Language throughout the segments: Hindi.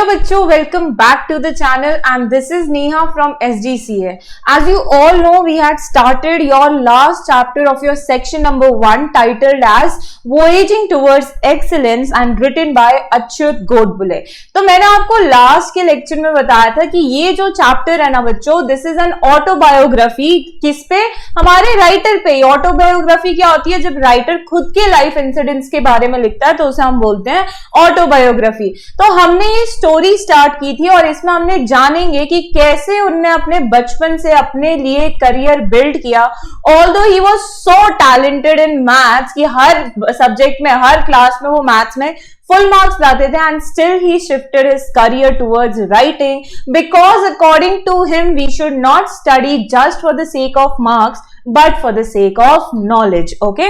बच्चों, welcome back to the channel and this is Neha from SGCA. As you all know, we had started your last chapter of your section number 1 titled as Voyaging Towards Excellence and written by Achyut Godbole. तो मैंने आपको लास्ट के लेक्चर में बताया था कि ये जो चैप्टर है ना बच्चों, दिस इज एन ऑटोबायोग्राफी. किस पे? हमारे राइटर पे. ऑटोबायोग्राफी क्या होती है? जब राइटर खुद के लाइफ इंसिडेंट्स के बारे में लिखता है तो उसे हम बोलते हैं ऑटोबायोग्राफी. तो हमने ये स्टोरी स्टार्ट की थी और इसमें हमने जानेंगे कि कैसे उनने अपने बचपन से अपने लिए करियर बिल्ड किया. Although he was so talented in maths कि हर सब्जेक्ट में, हर क्लास में वो मैथ्स में फुल मार्क्स लाते थे, and still he shifted his career towards writing because according to him we should not study just for the sake of marks but for the sake of knowledge. Okay,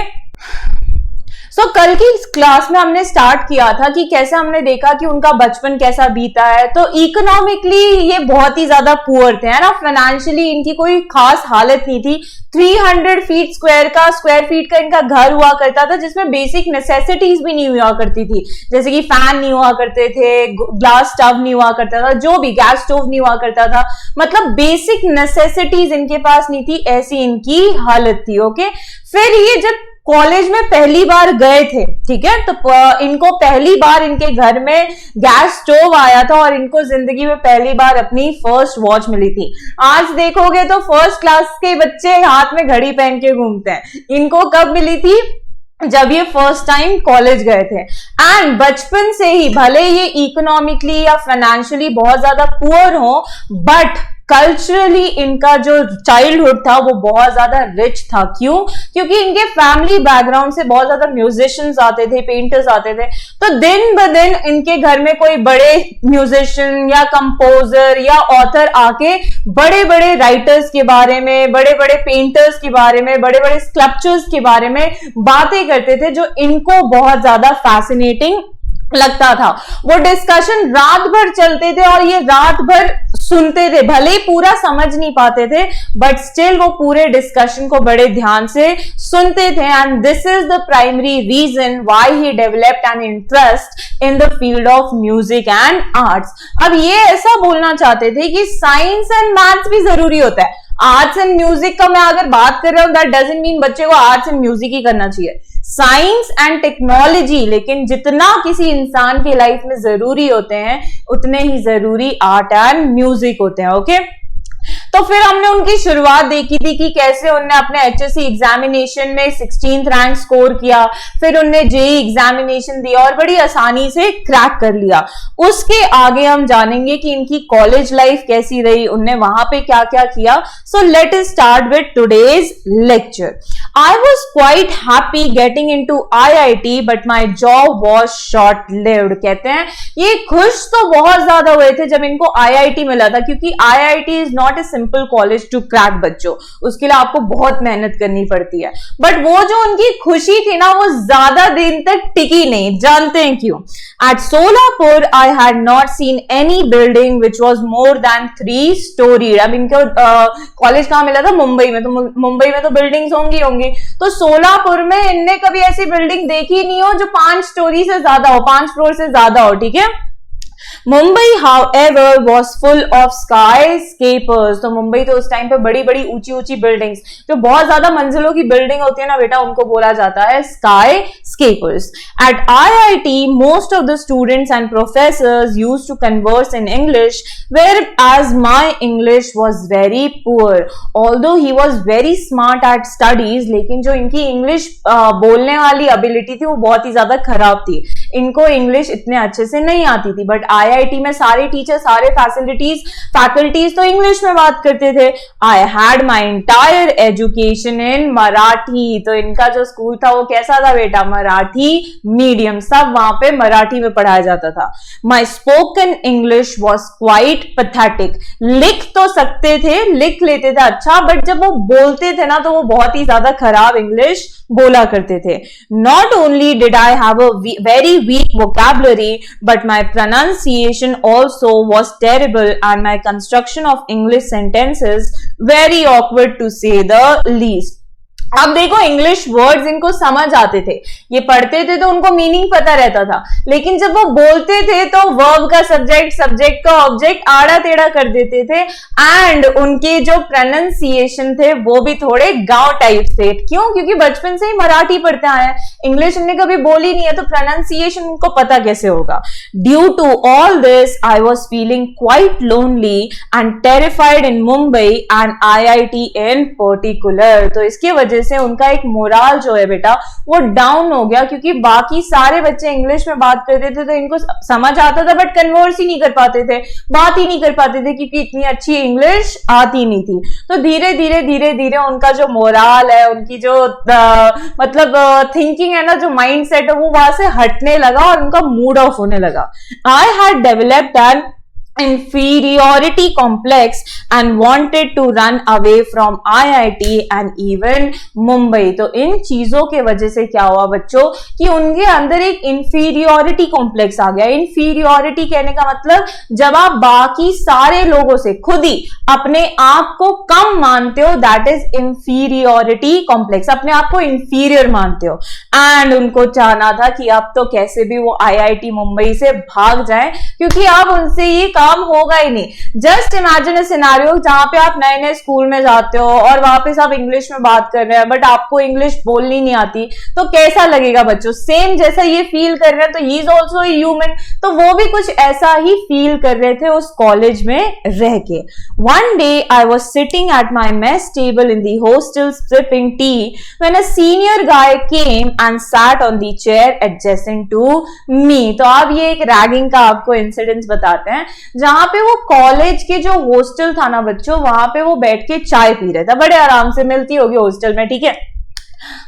so कल की क्लास में हमने स्टार्ट किया था कि कैसे हमने देखा कि उनका बचपन कैसा बीता है. तो इकोनॉमिकली ये बहुत ही ज्यादा पुअर थे, है ना. फाइनेंशियली इनकी कोई खास हालत नहीं थी. 300 फीट स्क्वायर फीट का इनका घर हुआ करता था जिसमें बेसिक नेसेसिटीज भी नहीं हुआ करती थी, जैसे कि फैन नहीं हुआ करते थे, ग्लास स्टव नहीं हुआ करता था, जो भी गैस स्टोव नहीं हुआ करता था. मतलब बेसिक नेसेसिटीज इनके पास नहीं थी, ऐसी इनकी हालत थी. ओके, फिर ये जब कॉलेज में पहली बार गए थे, ठीक है, तो इनको पहली बार इनके घर में गैस स्टोव आया था और इनको जिंदगी में पहली बार अपनी फर्स्ट वॉच मिली थी. आज देखोगे तो फर्स्ट क्लास के बच्चे हाथ में घड़ी पहन के घूमते हैं. इनको कब मिली थी? जब ये फर्स्ट टाइम कॉलेज गए थे. एंड बचपन से ही भले ये इकोनॉमिकली या फाइनेंशियली बहुत ज्यादा पुअर हो, बट कल्चरली इनका जो चाइल्डहुड था वो बहुत ज्यादा रिच था. क्यों? क्योंकि इनके फैमिली बैकग्राउंड से बहुत ज्यादा म्यूजिशियंस आते थे, पेंटर्स आते थे. तो दिन ब दिन इनके घर में कोई बड़े म्यूजिशियन या कंपोजर या ऑथर आके बड़े बड़े राइटर्स के बारे में, बड़े बड़े पेंटर्स के बारे में, बड़े बड़े स्कल्पचर्स के बारे में बातें करते थे जो इनको बहुत ज्यादा फैसिनेटिंग लगता था. वो डिस्कशन रात भर चलते थे और ये रात भर सुनते थे. भले ही पूरा समझ नहीं पाते थे बट स्टिल वो पूरे डिस्कशन को बड़े ध्यान से सुनते थे. And this is the primary reason why he developed an interest in the field of music and arts. अब ये ऐसा बोलना चाहते थे कि साइंस एंड मैथ्स भी जरूरी होता है. आर्ट्स एंड म्यूजिक का मैं अगर बात कर रहा हूं, दैट डजंट मीन बच्चे को आर्ट्स एंड म्यूजिक ही करना चाहिए. साइंस एंड टेक्नोलॉजी, लेकिन जितना किसी इंसान की लाइफ में जरूरी होते हैं उतने ही जरूरी आर्ट एंड म्यूजिक होते हैं. ओके, तो फिर हमने उनकी शुरुआत देखी थी कि कैसे उन्होंने अपने एचएससी एग्जामिनेशन में 16th रैंक स्कोर किया, फिर उन्होंने जेईई एग्जामिनेशन दिया और बड़ी आसानी से क्रैक कर लिया. उसके आगे हम जानेंगे कि इनकी कॉलेज लाइफ कैसी रही, उन्होंने वहां पे क्या क्या किया. So let us start with today's lecture. I was quite happy getting into IIT but my job was short-lived. कहते हैं ये खुश तो बहुत ज्यादा हुए थे जब इनको IIT मिला था, क्योंकि IIT is not a simple college to crack बच्चों. उसके लिए आपको बहुत मेहनत करनी पड़ती है. बट वो जो उनकी खुशी थी ना वो ज्यादा दिन तक टिकी नहीं. जानते हैं क्यों? At Solapur I had not seen any building which was more than 3 story. अब इनको कॉलेज कहाँ मिला था? मुंबई में. तो मुंबई में तो बिल्डिंग्स होंगी. तो सोलापुर में इनने कभी ऐसी बिल्डिंग देखी नहीं हो जो 5 स्टोरी से ज्यादा हो, 5 फ्लोर से ज्यादा हो. ठीक है. Mumbai however was full of skyscrapers. तो मुंबई तो उस टाइम पे बड़ी बड़ी ऊंची ऊंची बिल्डिंग्स, जो बहुत ज्यादा मंजिलों की बिल्डिंग होती है ना बेटा, उनको बोला जाता है skyscrapers. At IIT most of the students and professors used to converse in English, whereas my English was very poor. Although he was very smart at studies, लेकिन जो इनकी इंग्लिश बोलने वाली एबिलिटी थी वो बहुत ही ज्यादा खराब थी. इनको इंग्लिश इतने अच्छे से नहीं आती थी. बट IIT में सारे टीचर, सारे फैकल्टीज तो इंग्लिश में बात करते थे. I had my entire education in Marathi. तो इनका जो स्कूल था वो कैसा था बेटा? मराठी मीडियम. सब वहां पे मराठी में पढ़ाया जाता था. My spoken English was quite pathetic. लिख तो सकते थे, लिख लेते थे अच्छा, बट जब वो बोलते थे ना तो वो बहुत ही ज्यादा खराब इंग्लिश बोला करते थे. Not only did I have a very weak vocabulary but my pronunciation also was terrible and my construction of English sentences very awkward to say the least. अब देखो इंग्लिश वर्ड्स इनको समझ आते थे, ये पढ़ते थे तो उनको मीनिंग पता रहता था, लेकिन जब वो बोलते थे तो वर्ब का सब्जेक्ट, सब्जेक्ट का ऑब्जेक्ट आड़ा टेढ़ा कर देते थे, एंड उनके जो प्रोनाउंसिएशन थे वो भी थोड़े गांव टाइप से। क्यों? क्योंकि बचपन से ही मराठी पढ़ते आए हैं, इंग्लिश उन्होंने कभी बोली नहीं है, तो प्रोनाउंसिएशन उनको पता कैसे होगा। Due to all this I was feeling quite lonely and terrified in Mumbai and IIT in particular. तो इसकी वजह से उनका एक मोराल जो है बेटा वो डाउन हो गया, क्योंकि बाकी सारे बच्चे इंग्लिश में बात करते थे तो इनको समझ आता था, बट कन्वर्स ही नहीं कर पाते थे, बात ही नहीं कर पाते थे, क्योंकि इतनी अच्छी इंग्लिश आती नहीं थी। तो धीरे धीरे धीरे धीरे उनका जो मोराल है, उनकी जो मतलब थिंकिंग है ना, जो माइंड सेट है, वो वहां से हटने लगा और उनका मूड ऑफ होने लगा। I had developed N inferiority complex and wanted to run away from IIT and even Mumbai। तो इन चीजों के वजह से क्या हुआ बच्चों कि उनके अंदर एक inferiority complex आ गया। inferiority कहने का मतलब जब आप बाकी सारे लोगों से खुद ही अपने आप को कम मानते हो, दैट इज inferiority complex, अपने आप को inferior मानते हो। एंड उनको चाहना था कि अब तो कैसे भी वो IIT मुंबई से भाग जाएं, क्योंकि अब उनसे ये काम होगा ही नहीं। जस्ट इमेजिन अ सिनेरियो जहां पे आप नए नए स्कूल में जाते हो और वहां पे सब इंग्लिश में बात कर रहे हैं, बट आपको इंग्लिश बोलनी नहीं आती, तो कैसा लगेगा बच्चों? सेम जैसा ये फील कर रहे हैं, तो ही इज ऑल्सो ह्यूमन, तो वो भी कुछ ऐसा ही फील कर रहे थे उस कॉलेज में रह के। One day I was sitting at my mess table in the hostel sipping tea when a senior guy came and sat on the chair adjacent to me. तो अब ये एक रैगिंग का आपको इंसिडेंट बताते हैं, जहां पे वो कॉलेज के जो हॉस्टल था ना बच्चों, वहां पे वो बैठ के चाय पी रहे थे, बड़े आराम से मिलती होगी हॉस्टल में, ठीक है।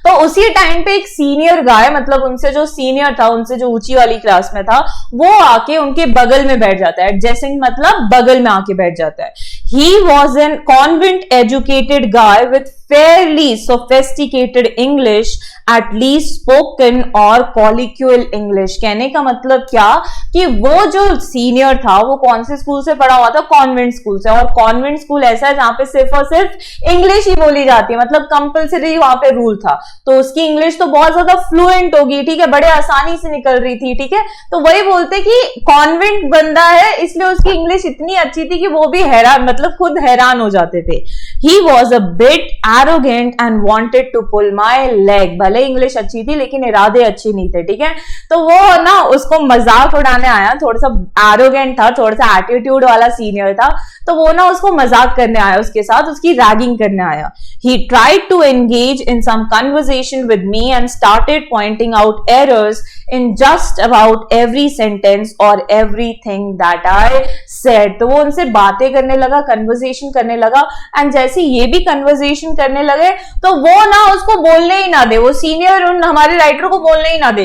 तो उसी टाइम पे एक सीनियर गाय, मतलब उनसे जो सीनियर था, उनसे जो ऊंची वाली क्लास में था, वो आके उनके बगल में बैठ जाता है। एडजेसेंट मतलब बगल में आके बैठ जाता है। He was an convent educated guy with fairly sophisticated English, at least spoken or colloquial English। कहने का मतलब क्या कि वो जो सीनियर था वो कौन से स्कूल से पढ़ा हुआ था? कॉन्वेंट स्कूल से। और कॉन्वेंट स्कूल ऐसा है जहां पे सिर्फ और सिर्फ इंग्लिश ही बोली जाती है, मतलब कंपल्सरी वहां पे रूल था, तो उसकी इंग्लिश तो बहुत ज्यादा फ्लुएंट होगी, ठीक है, बड़े आसानी से निकल रही थी, ठीक है। तो वही बोलते कि कॉन्वेंट बंदा है, इसलिए उसकी इंग्लिश इतनी अच्छी थी कि वो भी हैरान, मतलब खुद हैरान हो जाते थे। He was a bit arrogant and wanted to pull my leg। भले इंग्लिश अच्छी थी लेकिन इरादे अच्छे नहीं थे, ठीक है। तो वो ना उसको मजाक उड़ाने आया, थोड़ा सा एरोगेंट था, थोड़ा सा एटीट्यूड वाला सीनियर था, तो वो ना उसको मजाक करने आया, उसके साथ उसकी रैगिंग करने आया। He tried to engage in some conversation with me and started pointing out errors in just about every sentence or everything that I said। तो वो उनसे बातें करने लगा, कन्वर्सेशन करने लगा, एंड जैसे ये भी कन्वर्सेशन करने लगे तो वो ना उसको बोलने ही ना दे, वो सीनियर उन हमारे राइटर को बोलने ही ना दे,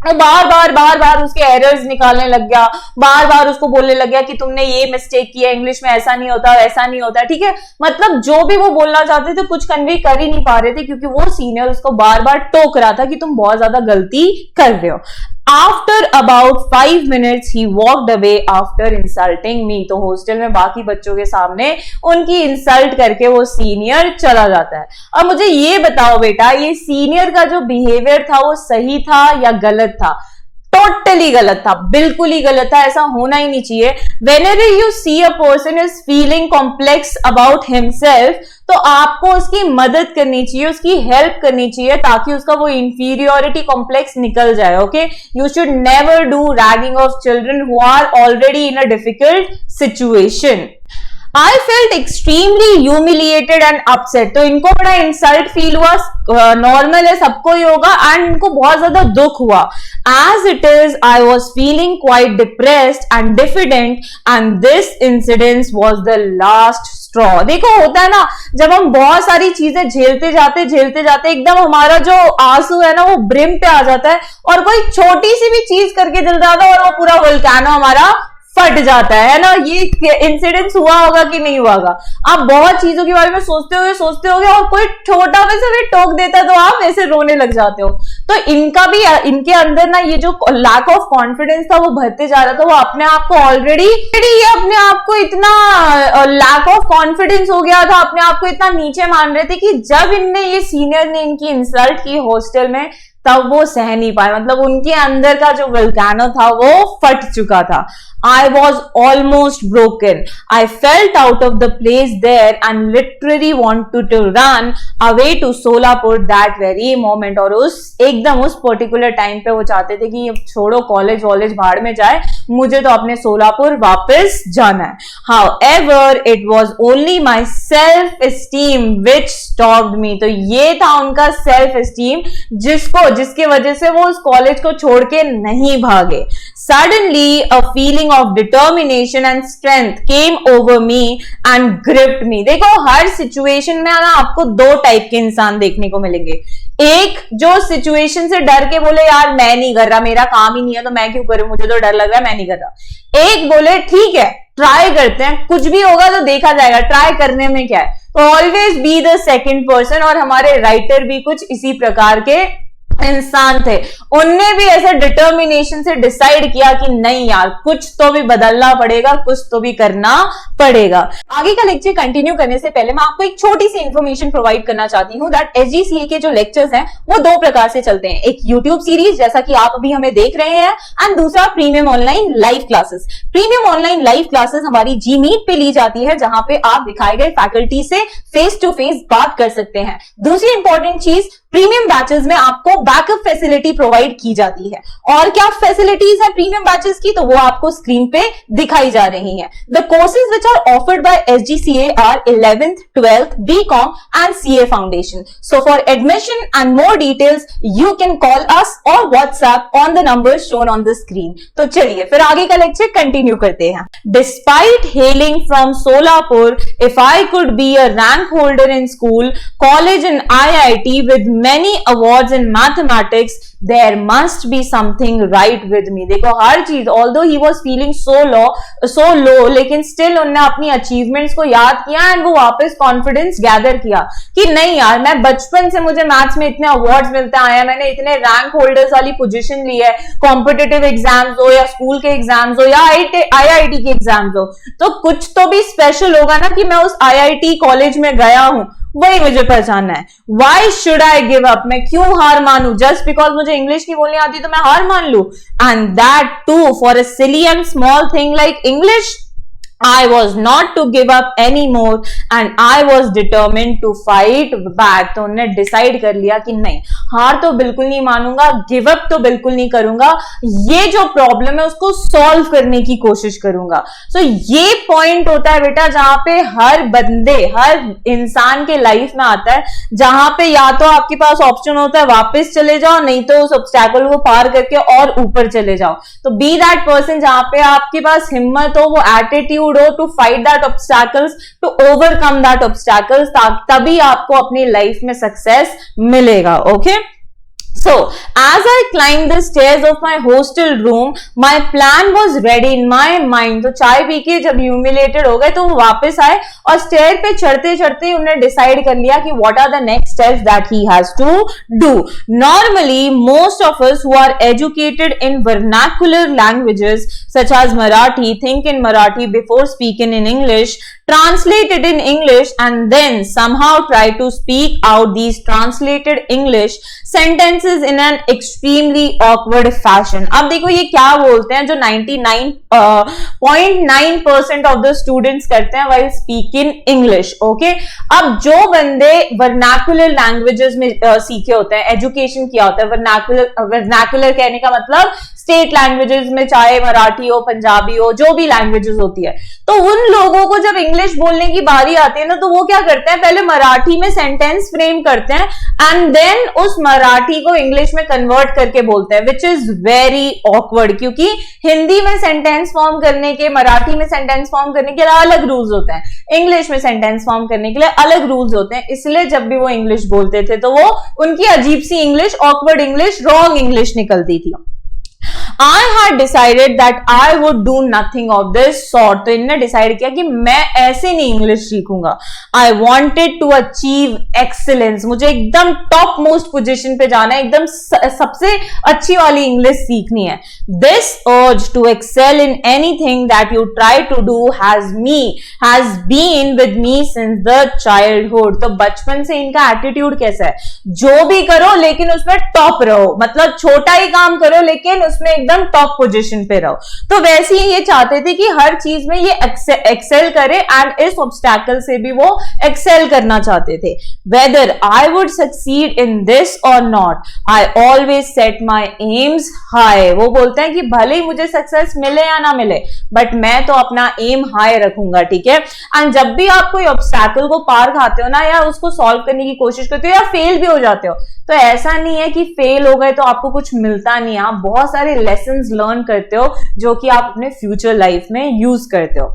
वो बार बार उसके एरर्स निकालने लग गया, बार बार उसको बोलने लग गया कि तुमने ये मिस्टेक किया, इंग्लिश में ऐसा नहीं होता, वैसा नहीं होता, ठीक है। मतलब जो भी वो बोलना चाहते थे कुछ कन्वे कर ही नहीं पा रहे थे, क्योंकि वो सीनियर उसको बार बार टोक रहा था कि तुम बहुत ज्यादा गलती कर रहे हो। After about 5 minutes he walked away after insulting me। तो हॉस्टल में बाकी बच्चों के सामने उनकी इंसल्ट करके वो सीनियर चला जाता है। अब मुझे ये बताओ बेटा, ये सीनियर का जो बिहेवियर था वो सही था या गलत था? टोटली गलत था, बिल्कुल ही गलत था, ऐसा होना ही नहीं चाहिए। Whenever you see a person is feeling complex about himself, तो आपको उसकी मदद करनी चाहिए, उसकी हेल्प करनी चाहिए, ताकि उसका वो इंफीरियोरिटी कॉम्प्लेक्स निकल जाए। Okay, you should never do ragging of children who are already in a difficult situation. I felt extremely humiliated and upset। तो इनको बड़ा इंसल्ट फील हुआ, नॉर्मल है, सबको ही होगा, एंड इनको बहुत ज्यादा दुख हुआ। As it is, I was feeling quite depressed and diffident, and this incident was the last straw। देखो होता है ना, जब हम बहुत सारी चीजें झेलते जाते एकदम हमारा जो आंसू है ना वो ब्रिम पे आ जाता है, और कोई छोटी सी भी चीज करके जल जाता है और वो पूरा वोल्केनो हमारा फट जाता है ना। ये इंसिडेंस हुआ होगा कि नहीं हुआ होगा? आप बहुत चीजों के बारे में सोचते होगे और कोई छोटा में से भी टोक देता तो आप ऐसे रोने लग जाते हो। तो इनके अंदर ना ये जो लैक ऑफ कॉन्फिडेंस था वो भरते जा रहा था। वो अपने आप को ऑलरेडी ये अपने आप को इतना लैक ऑफ कॉन्फिडेंस हो गया था, अपने आप को इतना नीचे मान रहे थे कि जब इनने ये सीनियर ने इनकी इंसल्ट की हॉस्टल में, तब वो सह नहीं पाए। मतलब उनके अंदर का जो वोल्केनो था वो फट चुका था। I was almost broken. I felt out of the place there and literally wanted to run away to Solapur that very moment. और उस पर्टिकुलर टाइम पे वो चाहते थे कि छोड़ो कॉलेज वॉलेज भाड़ में जाए, मुझे तो अपने सोलापुर वापस जाना है। However, it was only my self-esteem which stopped me. तो ये था उनका सेल्फ एस्टीम जिसके वजह से वो उस कॉलेज को छोड़ के नहीं भागे। Suddenly, a feeling of determination and strength came over me and gripped me. देखो हर सिचुएशन में ना आपको दो टाइप के इंसान देखने को मिलेंगे। एक जो सिचुएशन से डर के बोले यार मैं नहीं कर रहा, मेरा काम ही नहीं है तो मैं क्यों करूं, मुझे तो डर लग रहा है, मैं नहीं कर रहा। एक बोले ठीक है ट्राई करते हैं, कुछ भी होगा तो देखा जाएगा, ट्राई करने में क्या है। तो always be the second person. और हमारे राइटर भी कुछ इसी प्रकार के इंसान थे। उनने भी ऐसे डिटर्मिनेशन से डिसाइड किया कि नहीं यार कुछ तो भी बदलना पड़ेगा, कुछ तो भी करना पड़ेगा। आगे का लेक्चर कंटिन्यू करने से पहले मैं आपको एक छोटी सी इंफॉर्मेशन प्रोवाइड करना चाहती हूँ दैट एसजीसीए के जो लेक्चर्स हैं वो दो प्रकार से चलते हैं। एक यूट्यूब सीरीज जैसा कि आप अभी हमें देख रहे हैं, एंड दूसरा premium online live classes. Premium online live classes हमारी जीमीट पे ली जाती है, जहां पे आप दिखाए गए फैकल्टी से फेस टू फेस बात कर सकते हैं। दूसरी इंपॉर्टेंट चीज, प्रीमियम बैचेस में आपको बैकअप फैसिलिटी प्रोवाइड की जाती है। और क्या फैसिलिटीज है प्रीमियम बैचेस की, तो वो आपको स्क्रीन पे दिखाई जा रही हैं। The courses which are offered by SGCA are 11th, 12th, BCom and CA foundation. So for admission and more details you can call us or WhatsApp on the number shown on the screen. तो चलिए फिर आगे का लेक्चर कंटिन्यू करते हैं। Despite hailing from Solapur, if I could be a rank holder in school, college and IIT with many awards in mathematics, there must be something right with me. देखो हर चीज, although he was feeling so low, लेकिन still उन्होंने अपनी अचीवमेंट्स को याद किया एंड वो वापस कॉन्फिडेंस गैदर किया कि नहीं यार मैं बचपन से, मुझे मैथ्स में इतने अवार्ड्स मिलते आए हैं, मैंने इतने रैंक होल्डर्स वाली पोजीशन ली है, कॉम्पिटिटिव एग्जाम्स हो या स्कूल के एग्जाम्स हो या IIT के एग्जाम्स हो, तो कुछ तो भी स्पेशल होगा ना कि मैं उस IIT कॉलेज में गया हूं, वही मुझे पहचानना है। Why should I give up? मैं क्यों हार मानूं? Just because मुझे इंग्लिश नहीं बोलनी आती तो मैं हार मान लूं? And that too for a silly and small thing like English? I was not to give up anymore and I was determined to fight back. तो उन्होंने डिसाइड कर लिया कि नहीं, हार तो बिल्कुल नहीं मानूंगा, गिव अप तो बिल्कुल नहीं करूंगा, ये जो प्रॉब्लम है उसको सॉल्व करने की कोशिश करूंगा। सो ये पॉइंट होता है बेटा जहां पे हर बंदे, हर इंसान के लाइफ में आता है, जहां पे या तो आपके पास ऑप्शन होता है वापस चले जाओ, नहीं तो उस ऑब्स्टैकल को पार करके और ऊपर चले जाओ। तो बी दैट पर्सन जहां पे आपके पास हिम्मत हो, वो एटीट्यूड हो to fight that obstacles, to overcome that obstacles, तभी आपको अपनी लाइफ में सक्सेस मिलेगा। Okay So, as I climbed the stairs of my hostel room, my plan was ready in my mind. तो चाय पी के जब humiliated हो गए तो वो वापस आए और स्टेयर पे चढ़ते चढ़ते उन्होंने डिसाइड कर लिया कि what are the next steps that he has to do. Normally, most of us who are educated in vernacular languages such as Marathi think in Marathi before speaking in English, translate it in English and then somehow try to speak out these translated English sentences in an extremely awkward fashion. अब देखो ये क्या बोलते हैं जो 99.9% of the students करते हैं while speaking English. Okay? अब जो बंदे vernacular languages में सीखे होते हैं, education किया होता है, vernacular कहने का मतलब स्टेट लैंग्वेजेस में, चाहे मराठी हो, पंजाबी हो, जो भी लैंग्वेजेस होती है, तो उन लोगों को जब इंग्लिश बोलने की बारी आती है ना, तो वो क्या करते हैं, पहले मराठी में सेंटेंस फ्रेम करते हैं एंड देन उस मराठी को इंग्लिश में कन्वर्ट करके बोलते हैं, विच इज वेरी ऑकवर्ड, क्योंकि हिंदी में सेंटेंस फॉर्म करने के, मराठी में सेंटेंस फॉर्म करने के अलग रूल्स होते हैं, इंग्लिश में सेंटेंस फॉर्म करने के लिए अलग रूल्स होते हैं। इसलिए जब भी वो इंग्लिश बोलते थे तो वो उनकी अजीब सी English, awkward English, wrong English निकलती थी। I had decided that I would do nothing of this sort. तो इनने डिसाइड किया कि मैं ऐसे नहीं English सीखूंगा. I wanted to achieve excellence. मुझे एकदम टॉप मोस्ट पोजीशन पे जाना है, एकदम सबसे अच्छी वाली इंग्लिश सीखनी है. This urge to excel in anything that you try to do has been with me since the childhood. तो बचपन से इनका एटीट्यूड कैसा है, जो भी करो लेकिन उसमें टॉप रहो, मतलब छोटा ही काम करो लेकिन उसमें एकदम टॉप पोजीशन पे रहो. तो वैसे ही ये चाहते थे कि हर चीज में ये एक्सेल करे एंड इस ऑब्स्टैकल से भी वो एक्सेल करना चाहते थे. Whether I would succeed in this or not, I always set my aims high. वो बोलते हैं कि भले ही मुझे सक्सेस मिले या ना मिले बट मैं तो अपना एम हाई रखूंगा, ठीक है. एंड जब भी आप कोई ऑब्स्टैकल को पार खाते हो ना, या उसको सॉल्व करने की कोशिश करते हो या फेल भी हो जाते हो, तो ऐसा नहीं है कि फेल हो गए तो आपको कुछ मिलता नहीं है. आप बहुत सारे लेसन्स लर्न करते हो जो कि आप अपने फ्यूचर लाइफ में यूज करते हो.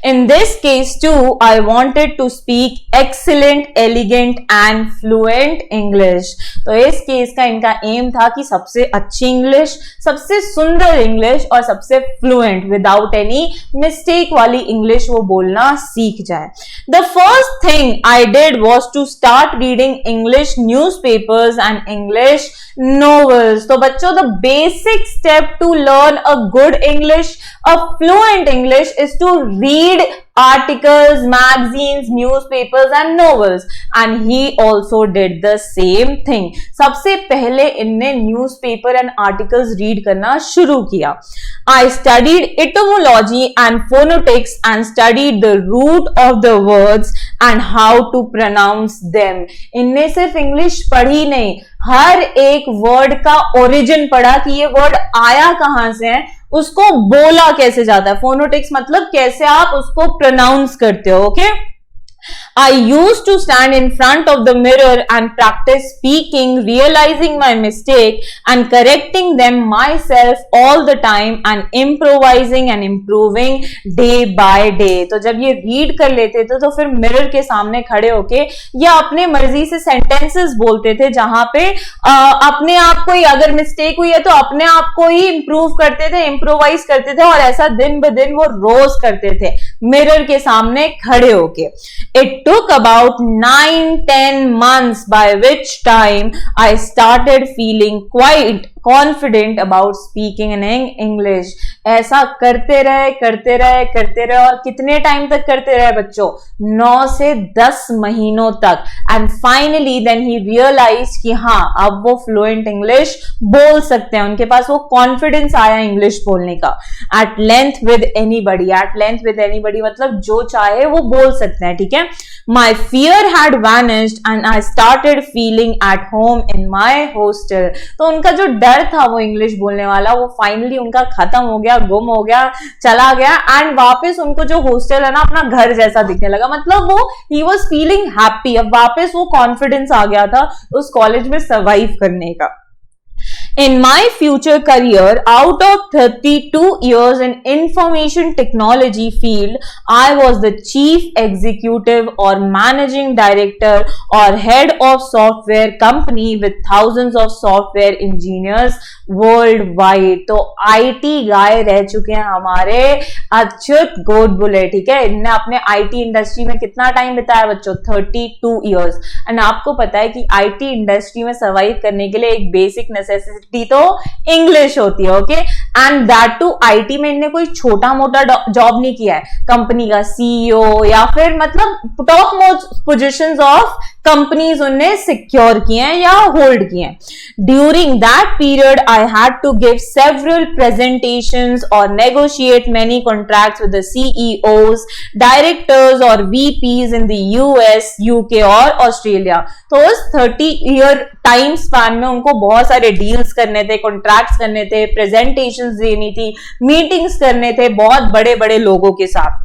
In this case too, I wanted to speak excellent, elegant and fluent English. तो इस केस का इनका एम था कि सबसे अच्छी इंग्लिश, सबसे सुंदर इंग्लिश और सबसे फ्लुएंट विदाउट एनी मिस्टेक वाली इंग्लिश वो बोलना सीख जाए. The first thing I did was to start reading English newspapers and English novels. तो बच्चों, the basic step to learn a good English, a fluent English, is to read articles, magazines, newspapers and novels. And he also did the same thing. सबसे पहले इनने न्यूज़पेपर एंड आर्टिकल्स रीड करना शुरू किया. I studied etymology and phonetics and studied the root of the words and how to pronounce them. इनने सिर्फ इंग्लिश पढ़ी नहीं, हर एक वर्ड का ओरिजिन पढ़ा कि ये वर्ड आया कहां से है, उसको बोला कैसे जाता है. फोनोटिक्स मतलब कैसे आप उसको प्रोनाउंस करते हो. Okay. I used to stand in front of the mirror and practice speaking, realizing my mistake and correcting them myself all the time and improvising and improving day by day. तो जब ये रीड कर लेते थे तो फिर मिरर के सामने खड़े होके या अपने मर्जी से सेंटेंसेस बोलते थे, जहां पे अपने आप को ही अगर मिस्टेक हुई है तो अपने आप को ही इंप्रूव करते थे, इम्प्रोवाइज करते थे और ऐसा दिन ब दिन वो रोज करते थे मिरर के सामने खड़े होके. It took about 9-10 months, by which time I started feeling quite confident about speaking in English. ऐसा करते रहे और कितने टाइम तक करते रहे बच्चों? 9 से 10 महीनों तक. And finally then he realise कि हाँ, अब वो फ्लुएंट इंग्लिश बोल सकते हैं, उनके पास वो कॉन्फिडेंस आया इंग्लिश बोलने का. एट लेंथ विद एनीबडी मतलब जो चाहे वो बोल सकते हैं, ठीक है. My fear had vanished and I started feeling at home in my hostel. तो उनका जो डर था वो इंग्लिश बोलने वाला, वो फाइनली उनका खत्म हो गया, गुम हो गया, चला गया. एंड वापस उनको जो हॉस्टल है ना अपना घर जैसा दिखने लगा. मतलब वो ही वॉज फीलिंग हैप्पी. अब वापस वो कॉन्फिडेंस आ गया था उस कॉलेज में सर्वाइव करने का. In my future career, out of 32 years in information technology field, I was the chief executive or managing director or head of software company with thousands of software engineers worldwide. तो IT गाय रह चुके हैं हमारे अच्युत गोडबोले, ठीक है. इन्होंने अपने IT इंडस्ट्री में कितना टाइम बिताया बच्चों? 32 years. एंड आपको पता है कि IT इंडस्ट्री में सर्वाइव करने के लिए एक बेसिक नेसेसिटी तो इंग्लिश होती है. Okay. And that too IT में इन्हें कोई छोटा मोटा जॉब नहीं किया है, कंपनी का सीईओ या फिर मतलब top most positions of companies उन्हें सिक्योर किए हैं या होल्ड किए हैं. During that period I had to give several presentations और negotiate many contracts with the CEOs, directors और VPs in the US, UK और ऑस्ट्रेलिया. तो उस 30 ईयर टाइम स्पैन में उनको बहुत सारे डील्स करने थे, कॉन्ट्रैक्ट्स करने थे, प्रेजेंटेशंस देनी थी, मीटिंग्स करने थे बहुत बड़े बड़े लोगों के साथ.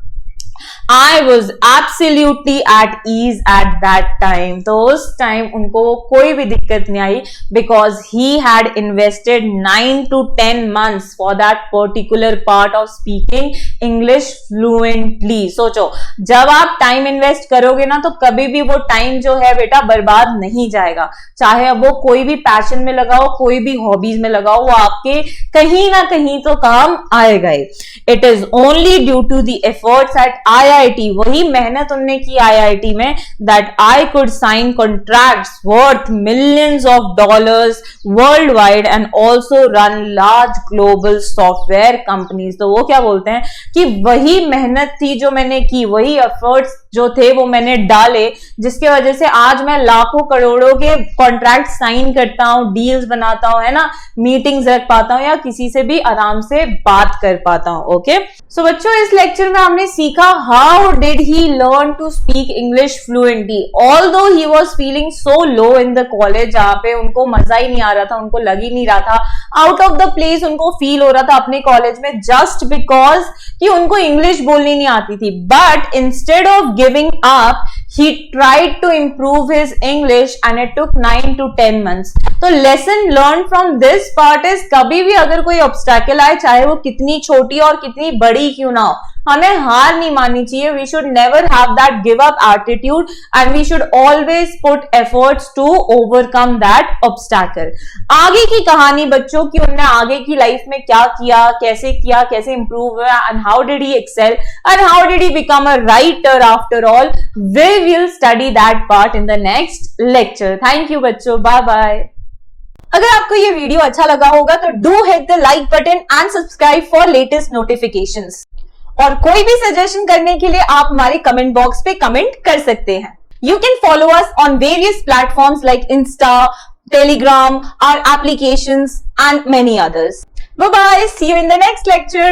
I was absolutely at ease at that time. तो उस टाइम उनको कोई भी दिक्कत नहीं आई because he had invested 9 to 10 months for that particular part of speaking English fluently. सोचो, जब आप टाइम इन्वेस्ट करोगे ना तो कभी भी वो टाइम जो है बेटा बर्बाद नहीं जाएगा, चाहे अब वो कोई भी पैशन में लगाओ, कोई भी हॉबीज में लगाओ, वो आपके कहीं ना कहीं तो काम आएगा ही. It is only due to the efforts at IIT, वही मेहनत उनने की IIT में, that I could sign contracts worth millions of dollars worldwide and also run large global software companies. तो वो क्या बोलते हैं कि वही मेहनत थी जो मैंने की, वही एफर्ट्स जो थे वो मैंने डाले, जिसकी वजह से आज मैं लाखों करोड़ों के कॉन्ट्रैक्ट साइन करता हूं, डील्स बनाता हूं, है ना, मीटिंग्स रख पाता हूं या किसी से भी आराम से बात कर पाता हूं. ओके, सो बच्चों इस लेक्चर में हमने सीखा how did he learn to speak English fluently. Although he was feeling so low in the college, जहां पे उनको मजा ही नहीं आ रहा था, उनको लग ही नहीं रहा था, आउट ऑफ द प्लेस उनको फील हो रहा था अपने कॉलेज में, जस्ट बिकॉज कि उनको इंग्लिश बोलनी नहीं आती थी. But instead of giving up, he tried to improve his English and it took 9 to 10 months. तो lesson learned from this part is कभी भी अगर कोई obstacle आए, चाहे वो कितनी छोटी और कितनी बड़ी क्यों ना हो, हमें हार नहीं माननी चाहिए. We should never have that give up attitude and we should always put efforts to overcome that obstacle. आगे की कहानी बच्चों की, उन्होंने आगे की लाइफ में क्या किया, कैसे improve हुआ and how did he excel and how did he become a writer after all, we will study that part in the next lecture. Thank you बच्चों, bye bye. अगर आपको ये वीडियो अच्छा लगा होगा तो do hit the like button and subscribe for latest notifications. और कोई भी सजेशन करने के लिए आप हमारे कमेंट बॉक्स पे कमेंट कर सकते हैं. You can follow us on various platforms like Insta, Telegram, our applications and many others. Bye bye, see you in the next lecture.